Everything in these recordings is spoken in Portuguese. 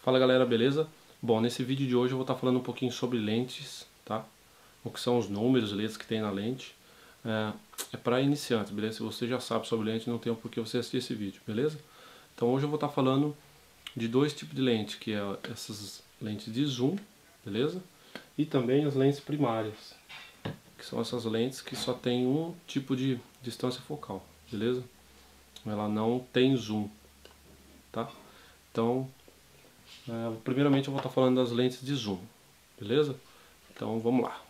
Fala galera, beleza? Bom, nesse vídeo de hoje eu vou estar falando um pouquinho sobre lentes, tá? O que são os números, letras que tem na lente. É para iniciantes, beleza? Se você já sabe sobre lente, não tem por que você assistir esse vídeo, beleza? Então hoje eu vou estar falando de dois tipos de lente, que é essas lentes de zoom, beleza? E também as lentes primárias, que são essas lentes que só tem um tipo de distância focal, beleza? Ela não tem zoom, tá? Então, primeiramente eu vou estar falando das lentes de zoom, beleza? Então vamos lá.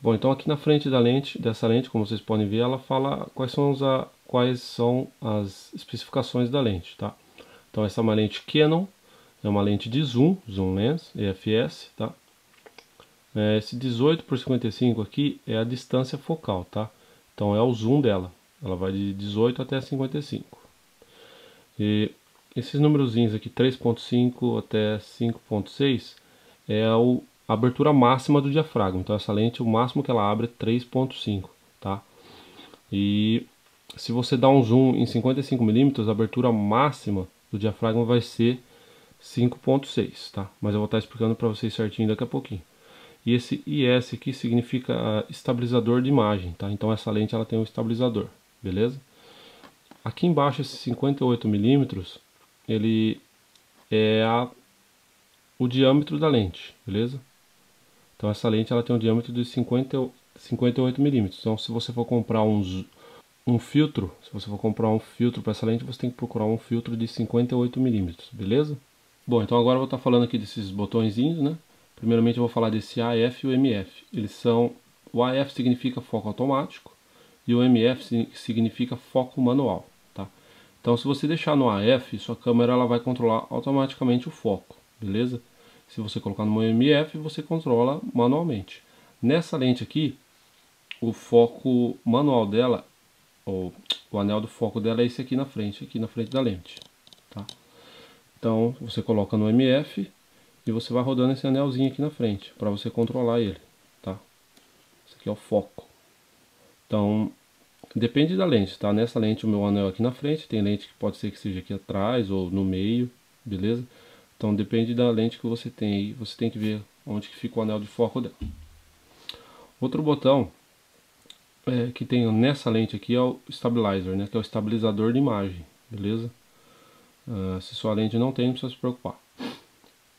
Bom, então aqui na frente dessa lente, como vocês podem ver, ela fala quais são as especificações da lente, tá? Então essa é uma lente Canon, é uma lente de zoom lens, EFS, tá? Esse 18 por 55 aqui é a distância focal, tá? Então é o zoom dela, ela vai de 18 até 55. E esses numerozinhos aqui, 3.5 até 5.6, é a abertura máxima do diafragma. Então essa lente, o máximo que ela abre é 3.5, tá? E se você dá um zoom em 55 mm, a abertura máxima do diafragma vai ser 5.6, tá? Mas eu vou estar explicando para vocês certinho daqui a pouquinho. E esse IS aqui significa estabilizador de imagem, tá? Então essa lente ela tem um estabilizador, beleza? Aqui embaixo, esse 58 mm, ele é o diâmetro da lente, beleza? Então essa lente ela tem um diâmetro de 58 mm. Então se você for comprar um filtro, para essa lente, você tem que procurar um filtro de 58 mm, beleza? Bom, então agora eu vou estar falando aqui desses botõezinhos, né? Primeiramente eu vou falar desse AF e o MF. O AF significa foco automático e o MF significa foco manual, tá? Então se você deixar no AF, sua câmera ela vai controlar automaticamente o foco, beleza? Se você colocar no MF, você controla manualmente. Nessa lente aqui, o foco manual dela, o anel do foco dela é esse aqui na frente da lente, tá? Então você coloca no MF e você vai rodando esse anelzinho aqui na frente para você controlar ele, tá? Esse aqui é o foco. Então depende da lente, tá? Nessa lente o meu anel é aqui na frente, tem lente que pode ser que seja aqui atrás ou no meio, beleza? Então depende da lente que você tem aí, você tem que ver onde que fica o anel de foco dela. Outro botão que tem nessa lente aqui é o stabilizer, né? Que é o estabilizador de imagem, beleza? Se sua lente não tem, não precisa se preocupar.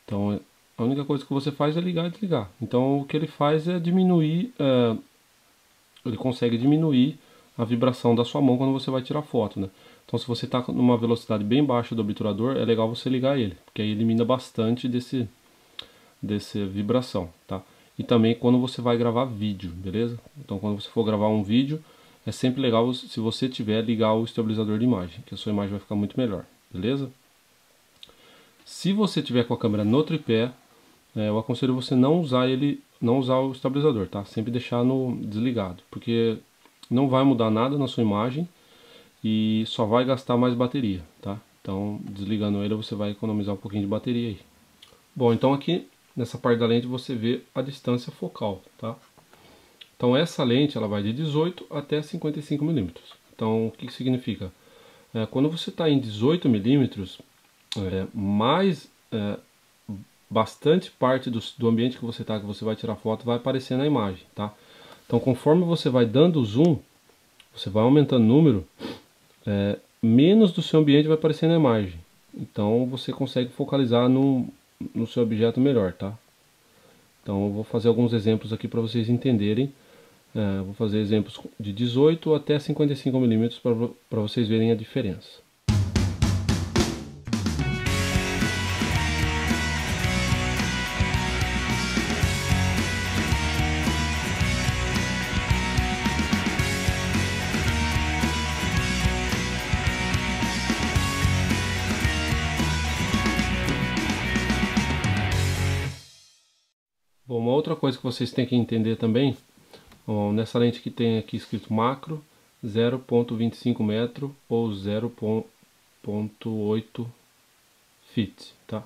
Então a única coisa que você faz é ligar e desligar. Então o que ele faz é diminuir, ele consegue diminuir a vibração da sua mão quando você vai tirar foto, né? Então se você está numa velocidade bem baixa do obturador, é legal você ligar ele, porque aí elimina bastante dessa vibração, tá? E também quando você vai gravar vídeo, beleza? Então quando você for gravar um vídeo, é sempre legal se você tiver ligar o estabilizador de imagem, que a sua imagem vai ficar muito melhor, beleza? Se você tiver com a câmera no tripé, eu aconselho você não usar o estabilizador, tá? Sempre deixar no desligado, porque não vai mudar nada na sua imagem e só vai gastar mais bateria, tá? Então, desligando ele, você vai economizar um pouquinho de bateria aí. Bom, então aqui nessa parte da lente você vê a distância focal, tá? Então essa lente ela vai de 18 até 55 mm. Então o que significa? Quando você está em 18 mm, bastante parte do ambiente que você está, que você vai tirar foto, vai aparecer na imagem, tá? Então conforme você vai dando zoom, você vai aumentando o número, menos do seu ambiente vai aparecer na imagem. Então você consegue focalizar no seu objeto melhor, tá? Então eu vou fazer alguns exemplos aqui para vocês entenderem. Vou fazer exemplos de 18 até 55 mm para vocês verem a diferença. Bom, uma outra coisa que vocês têm que entender também, nessa lente que tem aqui escrito macro, 0.25 metro ou 0.8 feet, tá?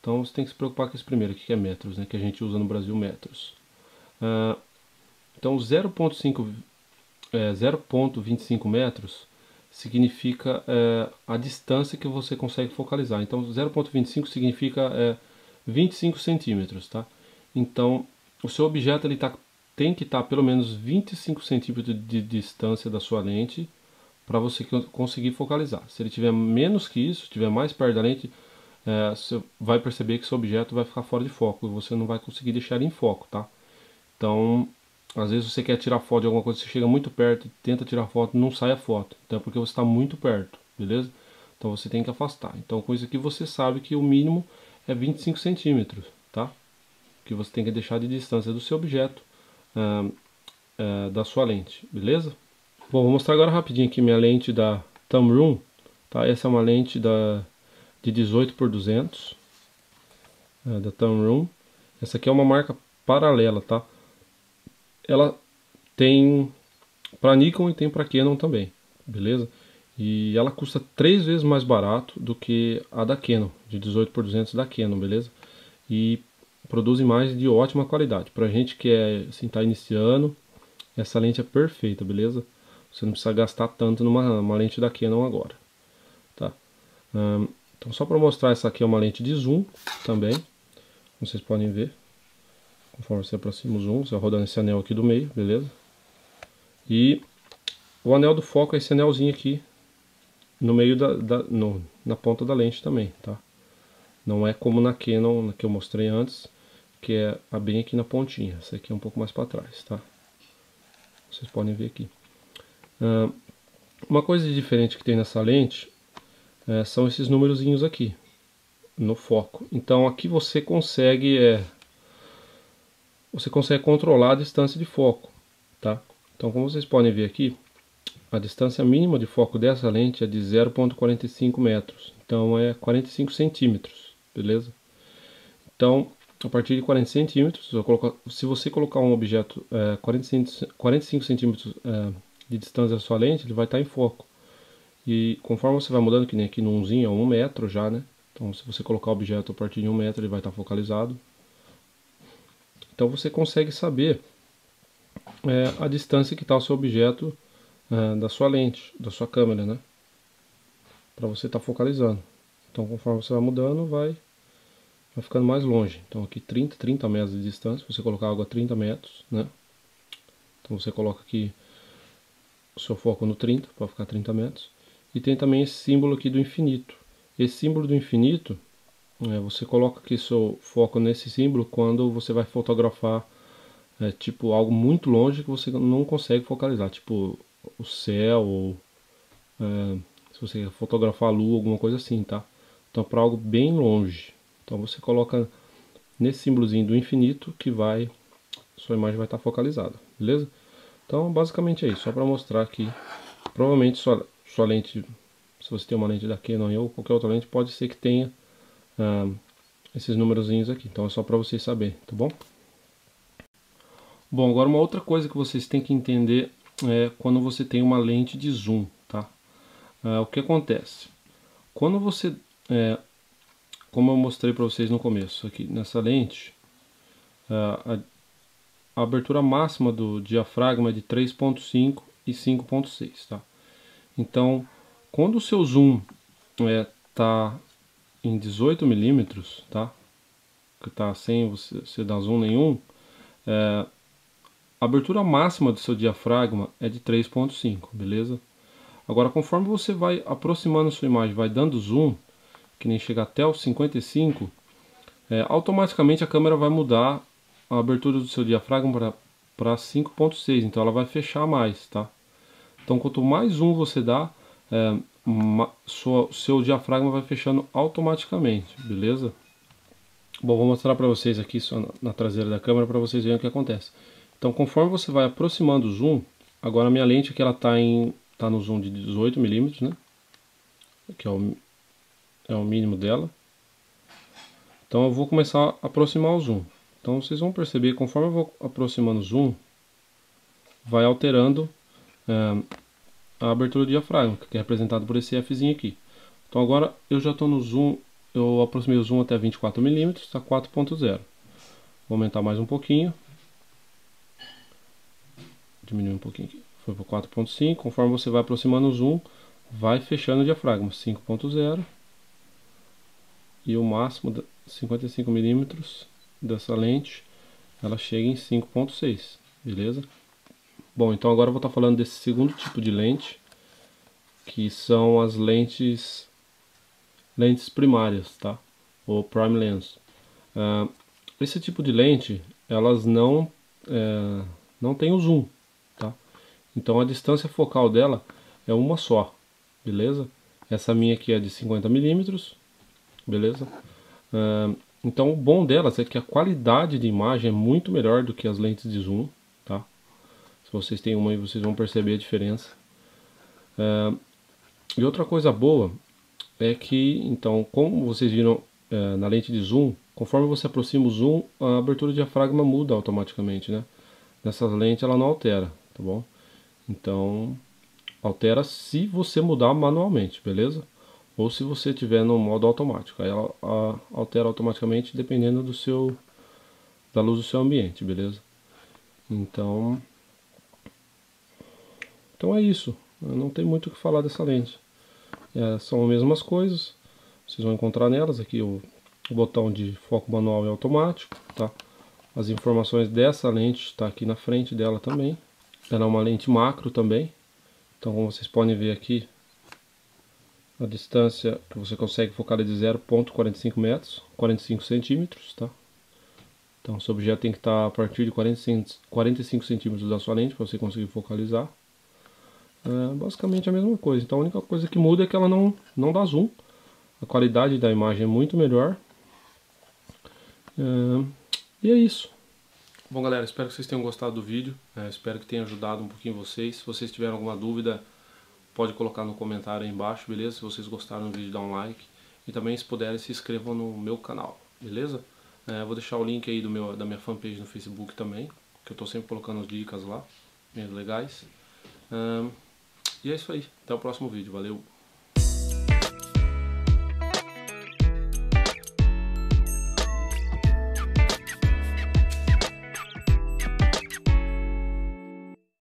Então você tem que se preocupar com esse primeiro aqui, que é metros, né? Que a gente usa no Brasil metros. Então 0,25 metros significa a distância que você consegue focalizar. Então 0,25 significa 25 centímetros, tá? Então o seu objeto ele tem que estar pelo menos 25 centímetros de distância da sua lente para você conseguir focalizar. Se ele tiver menos que isso, estiver mais perto da lente, você vai perceber que seu objeto vai ficar fora de foco e você não vai conseguir deixar ele em foco, tá? Então, às vezes você quer tirar foto de alguma coisa, você chega muito perto e tenta tirar foto, não sai a foto. Então é porque você está muito perto, beleza? Então você tem que afastar. Então com isso aqui você sabe que o mínimo é 25 centímetros, tá? Que você tem que deixar de distância do seu objeto, da sua lente, beleza? Bom, vou mostrar agora rapidinho aqui minha lente da Tamron, tá? Essa é uma lente de 18x200, da Tamron. Essa aqui é uma marca paralela, tá? Ela tem para Nikon e tem para Canon também, beleza? E ela custa 3 vezes mais barato do que a da Canon, de 18x200 da Canon, beleza? E produz imagens de ótima qualidade. Pra gente que assim, tá iniciando, essa lente é perfeita, beleza? Você não precisa gastar tanto numa lente da Canon agora, tá? Então só para mostrar, essa aqui é uma lente de zoom também, como vocês podem ver. Conforme você aproxima o zoom, você vai rodando esse anel aqui do meio, beleza? E o anel do foco é esse anelzinho aqui no meio na ponta da lente também, tá? Não é como na Canon que eu mostrei antes, que é bem aqui na pontinha. Essa aqui é um pouco mais para trás, tá? Vocês podem ver aqui. Uma coisa diferente que tem nessa lente são esses númerozinhos aqui no foco. Então aqui você consegue controlar a distância de foco, tá? Então como vocês podem ver aqui, a distância mínima de foco dessa lente é de 0,45 metros. Então é 45 centímetros, beleza? Então a partir de 40 centímetros, se você colocar um objeto 45 centímetros de distância da sua lente, ele vai estar em foco. E conforme você vai mudando, que nem aqui no 1zinho, é 1 metro já, né? Então se você colocar o objeto a partir de 1 metro, ele vai estar focalizado. Então você consegue saber a distância que está o seu objeto da sua lente, da sua câmera, né? Para você estar focalizando. Então conforme você vai mudando, vai ficando mais longe. Então aqui 30 metros de distância, você colocar algo a 30 metros, né? Então você coloca aqui o seu foco no 30, para ficar 30 metros. E tem também esse símbolo aqui do infinito. Esse símbolo do infinito, você coloca aqui seu foco nesse símbolo quando você vai fotografar tipo algo muito longe que você não consegue focalizar, tipo o céu, ou se você quer fotografar a lua, alguma coisa assim, tá? Então para algo bem longe. Então você coloca nesse símbolozinho do infinito que sua imagem vai estar focalizada, beleza? Então basicamente é isso, só para mostrar que provavelmente sua lente, se você tem uma lente da Canon ou qualquer outra lente, pode ser que tenha esses numerozinhos aqui. Então é só para vocês saberem, tá bom? Bom, agora uma outra coisa que vocês têm que entender é quando você tem uma lente de zoom, tá? O que acontece? Quando você, como eu mostrei para vocês no começo, aqui nessa lente, a abertura máxima do diafragma é de 3.5 e 5.6, tá? Então, quando o seu zoom tá em 18 milímetros, tá? Que tá sem você dar zoom nenhum, a abertura máxima do seu diafragma é de 3.5, beleza? Agora, conforme você vai aproximando a sua imagem, vai dando zoom, que nem chega até os 55, automaticamente a câmera vai mudar a abertura do seu diafragma para 5.6, então ela vai fechar mais, tá? Então quanto mais zoom você dá, seu diafragma vai fechando automaticamente, beleza? Bom, vou mostrar para vocês aqui só na traseira da câmera para vocês verem o que acontece. Então conforme você vai aproximando o zoom, agora a minha lente aqui ela tá no zoom de 18 milímetros, né? Que é o mínimo dela. Então eu vou começar a aproximar o zoom. Então vocês vão perceber, conforme eu vou aproximando o zoom, vai alterando a abertura do diafragma, que é representado por esse Fzinho aqui. Então agora eu já estou no zoom, eu aproximei o zoom até 24 milímetros, está 4.0. Vou aumentar mais um pouquinho. diminuir um pouquinho aqui. Foi para 4.5, conforme você vai aproximando o zoom, vai fechando o diafragma. 5.0 e o máximo 55 milímetros dessa lente, ela chega em 5.6, beleza? Bom, então agora eu vou estar falando desse segundo tipo de lente, que são as lentes primárias, tá? Ou prime lens. Esse tipo de lente, elas não tem o zoom, tá? Então a distância focal dela é uma só, beleza? Essa minha aqui é de 50 milímetros, beleza? Então o bom delas é que a qualidade de imagem é muito melhor do que as lentes de zoom, tá? Se vocês têm uma aí, vocês vão perceber a diferença. E outra coisa boa é que, então, como vocês viram na lente de zoom, conforme você aproxima o zoom, a abertura do diafragma muda automaticamente, né? Nessa lente ela não altera, tá bom? Então, altera se você mudar manualmente, beleza? Ou se você tiver no modo automático, aí ela altera automaticamente dependendo da luz do seu ambiente, beleza? Então é isso. Não tem muito o que falar dessa lente. São as mesmas coisas. Vocês vão encontrar nelas aqui o botão de foco manual e automático, tá? As informações dessa lente está aqui na frente dela também. Ela é uma lente macro também. Então, como vocês podem ver aqui, a distância que você consegue focar é de 0,45 metros, 45 centímetros, tá? Então, seu objeto tem que estar a partir de 45 centímetros da sua lente para você conseguir focalizar. Basicamente a mesma coisa. Então, a única coisa que muda é que ela não dá zoom. A qualidade da imagem é muito melhor. E é isso. Bom, galera, espero que vocês tenham gostado do vídeo. Espero que tenha ajudado um pouquinho vocês. Se vocês tiverem alguma dúvida, pode colocar no comentário aí embaixo, beleza? Se vocês gostaram do vídeo, dá um like. E também, se puderem, se inscrevam no meu canal, beleza? Vou deixar o link aí da minha fanpage no Facebook também, que eu estou sempre colocando as dicas lá, bem legais. E é isso aí. Até o próximo vídeo. Valeu!